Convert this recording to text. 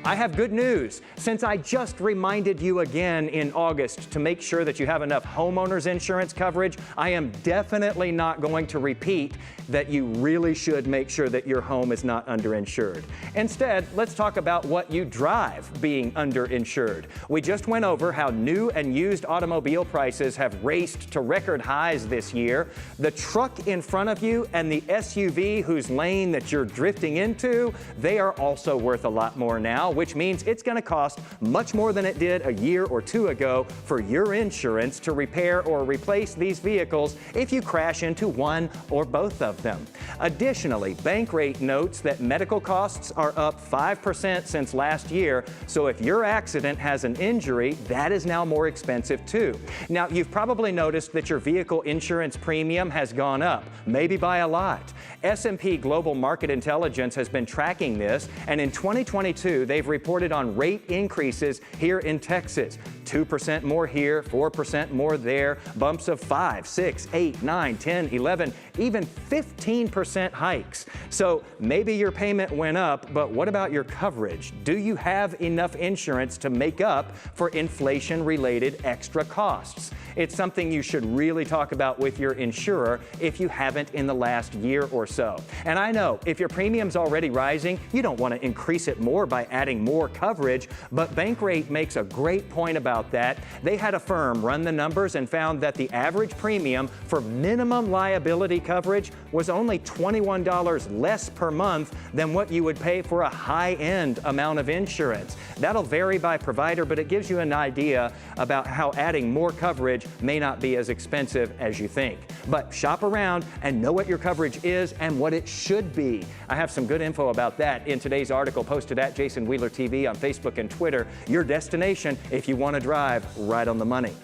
I have good news. Since I just reminded you again in August to make sure that you have enough homeowners insurance coverage, I am definitely not going to repeat that you really should make sure that your home is not underinsured. Instead, let's talk about what you drive being underinsured. We just went over how new and used automobile prices have raced to record highs this year. The truck in front of you and the SUV whose lane that you're drifting into, they are also worth a lot more now, which means it's going to cost much more than it did a year or two ago for your insurance to repair or replace these vehicles if you crash into one or both of them. Additionally, Bankrate notes that medical costs are up 5% since last year, so if your accident has an injury, that is now more expensive too. Now, you've probably noticed that your vehicle insurance premium has gone up, maybe by a lot. S&P Global Market Intelligence has been tracking this, and in 2022, they've reported on rate increases here in Texas. 2% more here, 4% more there, bumps of 5, 6, 8, 9, 10, 11, even 15% hikes. So maybe your payment went up, but what about your coverage? Do you have enough insurance to make up for inflation-related extra costs? It's something you should really talk about with your insurer if you haven't in the last year or so. And I know if your premium's already rising, you don't want to increase it more by adding more coverage, but Bankrate makes a great point about that. They had a firm run the numbers and found that the average premium for minimum liability coverage was only $21 less per month than what you would pay for a high-end amount of insurance. That'll vary by provider, but it gives you an idea about how adding more coverage may not be as expensive as you think. But shop around and know what your coverage is and what it should be. I have some good info about that in today's article posted at Jason Wheeler TV on Facebook and Twitter. Your destination if you want to drive right on the money.